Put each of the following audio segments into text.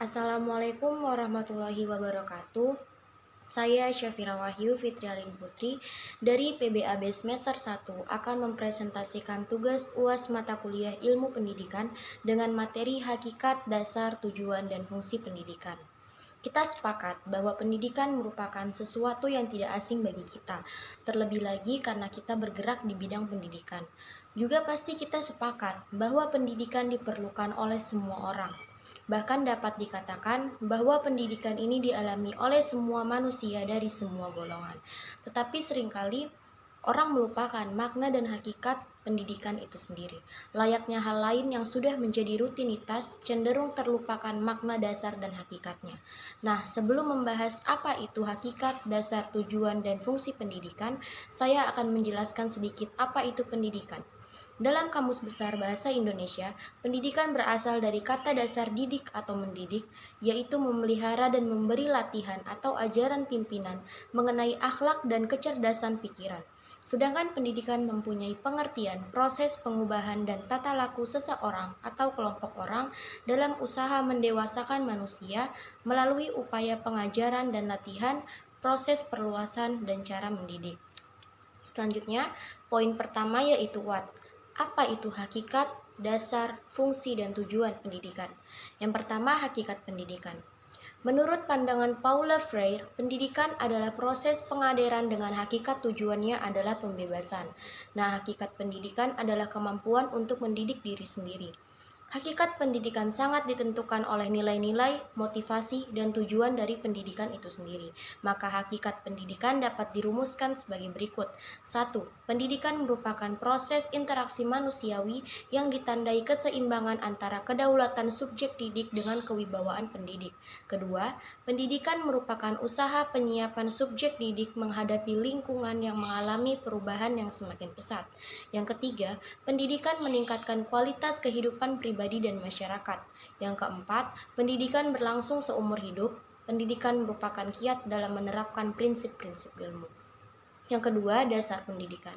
Assalamualaikum warahmatullahi wabarakatuh. Saya Syafira Wahyu Fitrialin Putri dari PBAB semester 1 akan mempresentasikan tugas UAS mata kuliah Ilmu Pendidikan dengan materi hakikat, dasar, tujuan, dan fungsi pendidikan. Kita sepakat bahwa pendidikan merupakan sesuatu yang tidak asing bagi kita, terlebih lagi karena kita bergerak di bidang pendidikan. Juga pasti kita sepakat bahwa pendidikan diperlukan oleh semua orang. Bahkan dapat dikatakan bahwa pendidikan ini dialami oleh semua manusia dari semua golongan. Tetapi seringkali orang melupakan makna dan hakikat pendidikan itu sendiri. Layaknya hal lain yang sudah menjadi rutinitas, cenderung terlupakan makna dasar dan hakikatnya. Nah, sebelum membahas apa itu hakikat, dasar, tujuan, dan fungsi pendidikan, saya akan menjelaskan sedikit apa itu pendidikan. Dalam Kamus Besar Bahasa Indonesia, pendidikan berasal dari kata dasar didik atau mendidik, yaitu memelihara dan memberi latihan atau ajaran pimpinan mengenai akhlak dan kecerdasan pikiran. Sedangkan pendidikan mempunyai pengertian, proses pengubahan dan tata laku seseorang atau kelompok orang dalam usaha mendewasakan manusia melalui upaya pengajaran dan latihan, proses perluasan dan cara mendidik. Selanjutnya, poin pertama yaitu what. Apa itu hakikat, dasar, fungsi, dan tujuan pendidikan? Yang pertama, hakikat pendidikan. Menurut pandangan Paula Freire, pendidikan adalah proses pengaderan dengan hakikat tujuannya adalah pembebasan. Nah, hakikat pendidikan adalah kemampuan untuk mendidik diri sendiri. Hakikat pendidikan sangat ditentukan oleh nilai-nilai, motivasi, dan tujuan dari pendidikan itu sendiri. Maka hakikat pendidikan dapat dirumuskan sebagai berikut. 1. Pendidikan merupakan proses interaksi manusiawi yang ditandai keseimbangan antara kedaulatan subjek didik dengan kewibawaan pendidik. Kedua, pendidikan merupakan usaha penyiapan subjek didik menghadapi lingkungan yang mengalami perubahan yang semakin pesat. Yang ketiga, pendidikan meningkatkan kualitas kehidupan pribadi dan masyarakat. Yang keempat, pendidikan berlangsung seumur hidup. Pendidikan merupakan kiat dalam menerapkan prinsip-prinsip ilmu. Yang kedua, dasar pendidikan.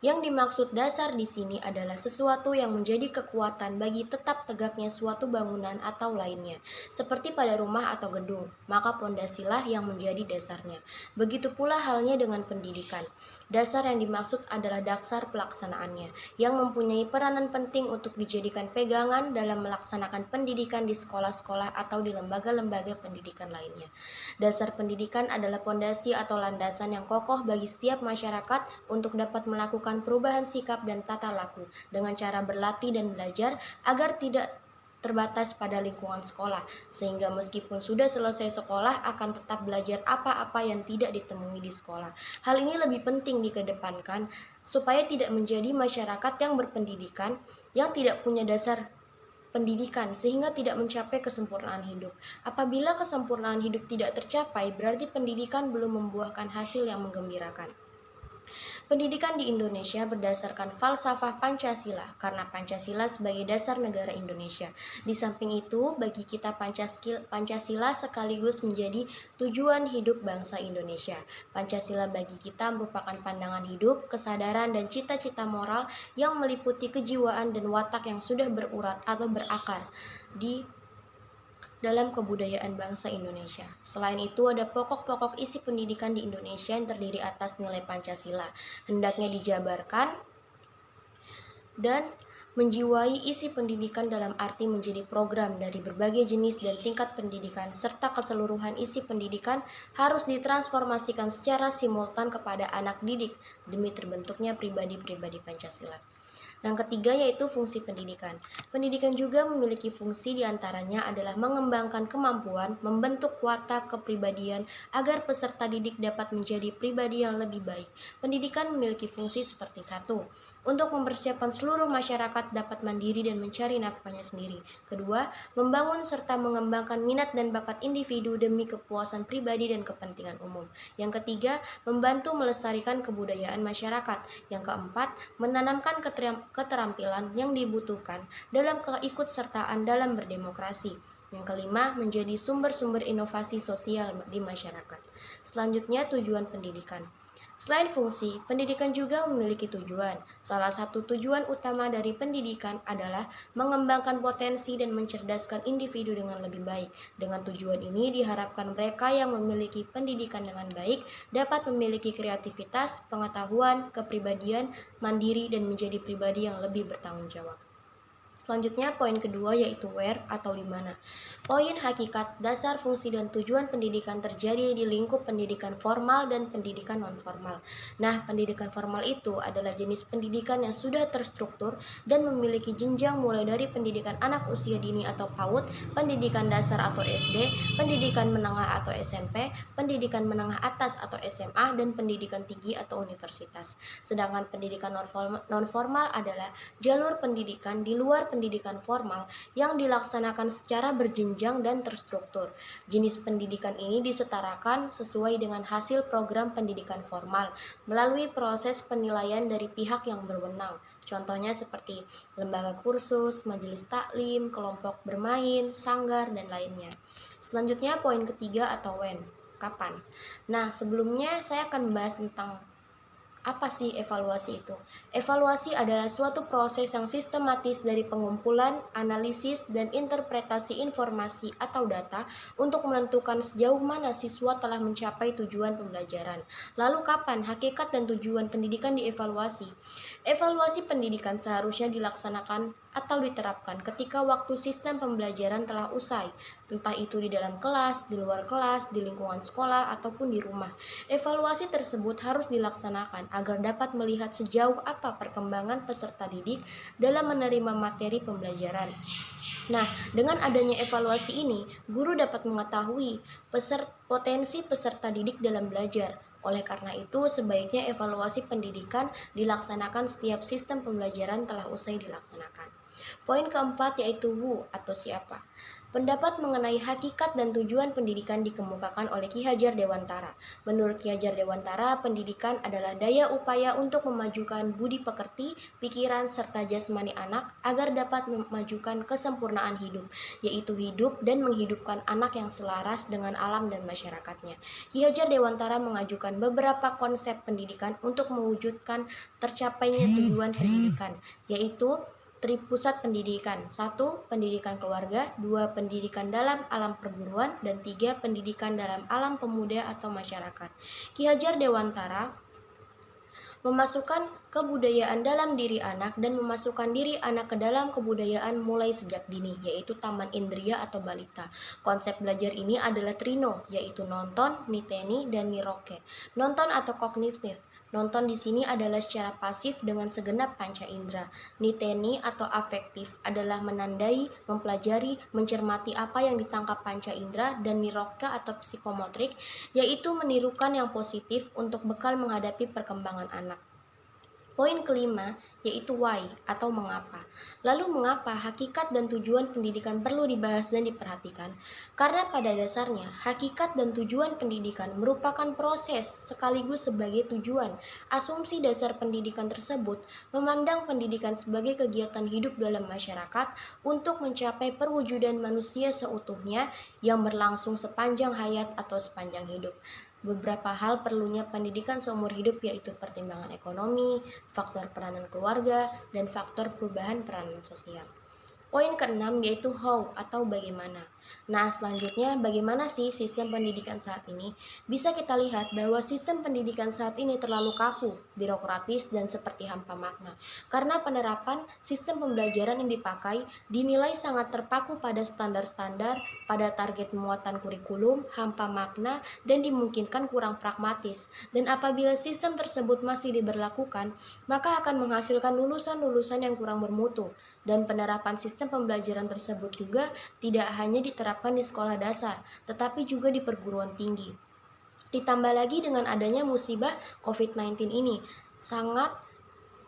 Yang dimaksud dasar di sini adalah sesuatu yang menjadi kekuatan bagi tetap tegaknya suatu bangunan atau lainnya. Seperti pada rumah atau gedung, maka pondasilah yang menjadi dasarnya. Begitu pula halnya dengan pendidikan. Dasar yang dimaksud adalah dasar pelaksanaannya, yang mempunyai peranan penting untuk dijadikan pegangan dalam melaksanakan pendidikan di sekolah-sekolah atau di lembaga-lembaga pendidikan lainnya. Dasar pendidikan adalah pondasi atau landasan yang kokoh bagi setiap masyarakat untuk dapat melakukan perubahan sikap dan tata laku dengan cara berlatih dan belajar agar tidak terbatas pada lingkungan sekolah, sehingga meskipun sudah selesai sekolah akan tetap belajar apa-apa yang tidak ditemui di sekolah. Hal ini lebih penting dikedepankan supaya tidak menjadi masyarakat yang berpendidikan yang tidak punya dasar pendidikan sehingga tidak mencapai kesempurnaan hidup. Apabila kesempurnaan hidup tidak tercapai, berarti pendidikan belum membuahkan hasil yang menggembirakan. Pendidikan di Indonesia berdasarkan falsafah Pancasila karena Pancasila sebagai dasar negara Indonesia. Di samping itu, bagi kita Pancasila sekaligus menjadi tujuan hidup bangsa Indonesia. Pancasila bagi kita merupakan pandangan hidup, kesadaran, dan cita-cita moral yang meliputi kejiwaan dan watak yang sudah berurat atau berakar di dalam kebudayaan bangsa Indonesia. Selain itu, ada pokok-pokok isi pendidikan di Indonesia yang terdiri atas nilai Pancasila. Hendaknya dijabarkan dan menjiwai isi pendidikan dalam arti menjadi program dari berbagai jenis dan tingkat pendidikan, serta keseluruhan isi pendidikan harus ditransformasikan secara simultan kepada anak didik demi terbentuknya pribadi-pribadi Pancasila. Yang ketiga yaitu fungsi pendidikan. Pendidikan juga memiliki fungsi diantaranya adalah mengembangkan kemampuan, membentuk watak kepribadian agar peserta didik dapat menjadi pribadi yang lebih baik. Pendidikan memiliki fungsi seperti satu, untuk mempersiapkan seluruh masyarakat dapat mandiri dan mencari nafkahnya sendiri. Kedua, membangun serta mengembangkan minat dan bakat individu demi kepuasan pribadi dan kepentingan umum. Yang ketiga, membantu melestarikan kebudayaan masyarakat. Yang keempat, menanamkan keterampilan yang dibutuhkan dalam keikutsertaan dalam berdemokrasi. Yang kelima, menjadi sumber-sumber inovasi sosial di masyarakat. Selanjutnya, tujuan pendidikan. Selain fungsi, pendidikan juga memiliki tujuan. Salah satu tujuan utama dari pendidikan adalah mengembangkan potensi dan mencerdaskan individu dengan lebih baik. Dengan tujuan ini diharapkan mereka yang memiliki pendidikan dengan baik dapat memiliki kreativitas, pengetahuan, kepribadian, mandiri, dan menjadi pribadi yang lebih bertanggung jawab. Selanjutnya poin kedua yaitu where atau di mana. Poin hakikat, dasar, fungsi, dan tujuan pendidikan terjadi di lingkup pendidikan formal dan pendidikan non-formal. Nah, pendidikan formal itu adalah jenis pendidikan yang sudah terstruktur dan memiliki jenjang mulai dari pendidikan anak usia dini atau PAUD, pendidikan dasar atau SD, pendidikan menengah atau SMP, pendidikan menengah atas atau SMA, dan pendidikan tinggi atau universitas. Sedangkan pendidikan non-formal adalah jalur pendidikan di luar pendidikan formal yang dilaksanakan secara berjenjang dan terstruktur. Jenis pendidikan ini disetarakan sesuai dengan hasil program pendidikan formal melalui proses penilaian dari pihak yang berwenang. Contohnya seperti lembaga kursus, majelis taklim, kelompok bermain, sanggar, dan lainnya. Selanjutnya poin ketiga atau when, kapan. Nah, sebelumnya saya akan membahas tentang apa sih evaluasi itu? Evaluasi adalah suatu proses yang sistematis dari pengumpulan, analisis, dan interpretasi informasi atau data untuk menentukan sejauh mana siswa telah mencapai tujuan pembelajaran. Lalu kapan hakikat dan tujuan pendidikan dievaluasi? Evaluasi pendidikan seharusnya dilaksanakan atau diterapkan ketika waktu sistem pembelajaran telah usai, entah itu di dalam kelas, di luar kelas, di lingkungan sekolah, ataupun di rumah. Evaluasi tersebut harus dilaksanakan agar dapat melihat sejauh apa perkembangan peserta didik dalam menerima materi pembelajaran. Nah, dengan adanya evaluasi ini, guru dapat mengetahui potensi peserta didik dalam belajar. Oleh karena itu, sebaiknya evaluasi pendidikan dilaksanakan setiap sistem pembelajaran telah usai dilaksanakan. Poin keempat yaitu who atau siapa. Pendapat mengenai hakikat dan tujuan pendidikan dikemukakan oleh Ki Hajar Dewantara. Menurut Ki Hajar Dewantara, pendidikan adalah daya upaya untuk memajukan budi pekerti, pikiran, serta jasmani anak agar dapat memajukan kesempurnaan hidup, yaitu hidup dan menghidupkan anak yang selaras dengan alam dan masyarakatnya. Ki Hajar Dewantara mengajukan beberapa konsep pendidikan untuk mewujudkan tercapainya tujuan pendidikan, yaitu Pusat pendidikan. 1. Pendidikan keluarga. 2. Pendidikan dalam alam perguruan. Dan 3. Pendidikan dalam alam pemuda atau masyarakat. Ki Hajar Dewantara memasukkan kebudayaan dalam diri anak dan memasukkan diri anak ke dalam kebudayaan mulai sejak dini, yaitu taman indria atau balita. Konsep belajar ini adalah trino, yaitu nonton, niteni, dan niroke. Nonton atau kognitif. Nonton di sini adalah secara pasif dengan segenap panca indera. Niteni atau afektif adalah menandai, mempelajari, mencermati apa yang ditangkap panca indera, dan niroka atau psikomotrik, yaitu menirukan yang positif untuk bekal menghadapi perkembangan anak. Poin kelima yaitu why atau mengapa. Lalu mengapa hakikat dan tujuan pendidikan perlu dibahas dan diperhatikan? Karena pada dasarnya hakikat dan tujuan pendidikan merupakan proses sekaligus sebagai tujuan. Asumsi dasar pendidikan tersebut memandang pendidikan sebagai kegiatan hidup dalam masyarakat untuk mencapai perwujudan manusia seutuhnya yang berlangsung sepanjang hayat atau sepanjang hidup. Beberapa hal perlunya pendidikan seumur hidup yaitu pertimbangan ekonomi, faktor peranan keluarga, dan faktor perubahan peranan sosial. Poin keenam yaitu how atau bagaimana. Nah, selanjutnya bagaimana sih sistem pendidikan saat ini? Bisa kita lihat bahwa sistem pendidikan saat ini terlalu kaku, birokratis, dan seperti hampa makna. Karena penerapan sistem pembelajaran yang dipakai dinilai sangat terpaku pada standar-standar, pada target muatan kurikulum, hampa makna, dan dimungkinkan kurang pragmatis. Dan apabila sistem tersebut masih diberlakukan, maka akan menghasilkan lulusan-lulusan yang kurang bermutu. Dan penerapan sistem pembelajaran tersebut juga tidak hanya diterapkan di sekolah dasar, tetapi juga di perguruan tinggi. Ditambah lagi dengan adanya musibah COVID-19 ini, sangat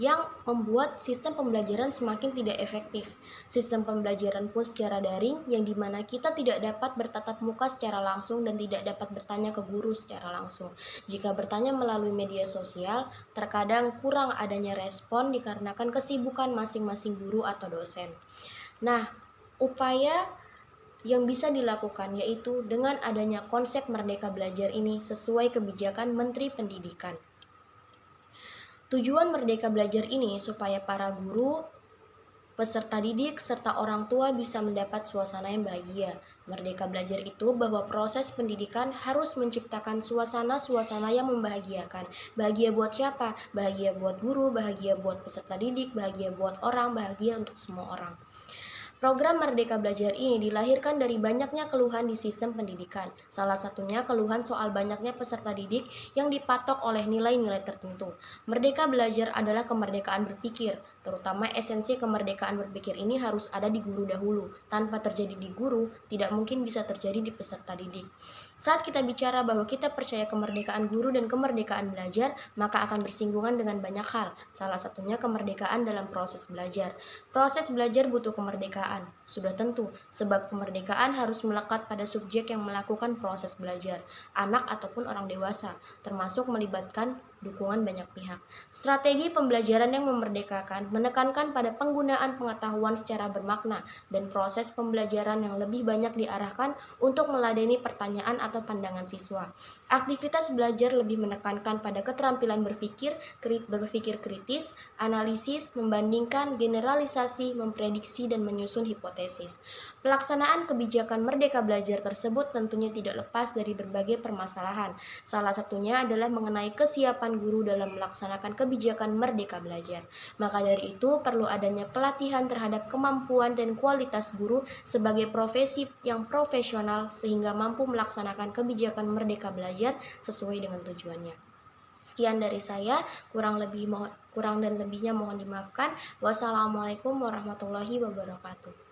yang membuat sistem pembelajaran semakin tidak efektif. Sistem pembelajaran pun secara daring yang dimana kita tidak dapat bertatap muka secara langsung dan tidak dapat bertanya ke guru secara langsung. Jika bertanya melalui media sosial, terkadang kurang adanya respon dikarenakan kesibukan masing-masing guru atau dosen. Nah, upaya yang bisa dilakukan yaitu dengan adanya konsep Merdeka Belajar ini sesuai kebijakan Menteri Pendidikan. Tujuan Merdeka Belajar ini supaya para guru, peserta didik, serta orang tua bisa mendapat suasana yang bahagia. Merdeka Belajar itu bahwa proses pendidikan harus menciptakan suasana-suasana yang membahagiakan. Bahagia buat siapa? Bahagia buat guru, bahagia buat peserta didik, bahagia buat orang, bahagia untuk semua orang. Program Merdeka Belajar ini dilahirkan dari banyaknya keluhan di sistem pendidikan. Salah satunya keluhan soal banyaknya peserta didik yang dipatok oleh nilai-nilai tertentu. Merdeka Belajar adalah kemerdekaan berpikir, terutama esensi kemerdekaan berpikir ini harus ada di guru dahulu. Tanpa terjadi di guru, tidak mungkin bisa terjadi di peserta didik. Saat kita bicara bahwa kita percaya kemerdekaan guru dan kemerdekaan belajar, maka akan bersinggungan dengan banyak hal. Salah satunya kemerdekaan dalam proses belajar. Proses belajar butuh kemerdekaan, sudah tentu, sebab kemerdekaan harus melekat pada subjek yang melakukan proses belajar, anak ataupun orang dewasa, termasuk melibatkan dukungan banyak pihak. Strategi pembelajaran yang memerdekakan menekankan pada penggunaan pengetahuan secara bermakna dan proses pembelajaran yang lebih banyak diarahkan untuk meladeni pertanyaan atau pandangan siswa. Aktivitas belajar lebih menekankan pada keterampilan berpikir kritis, analisis, membandingkan, generalisasi, memprediksi, dan menyusun hipotesis. Pelaksanaan kebijakan Merdeka Belajar tersebut tentunya tidak lepas dari berbagai permasalahan. Salah satunya adalah mengenai kesiapan guru dalam melaksanakan kebijakan Merdeka Belajar. Maka dari itu perlu adanya pelatihan terhadap kemampuan dan kualitas guru sebagai profesi yang profesional sehingga mampu melaksanakan kebijakan Merdeka Belajar sesuai dengan tujuannya. Sekian dari saya, kurang dan lebihnya mohon dimaafkan. Wassalamualaikum warahmatullahi wabarakatuh.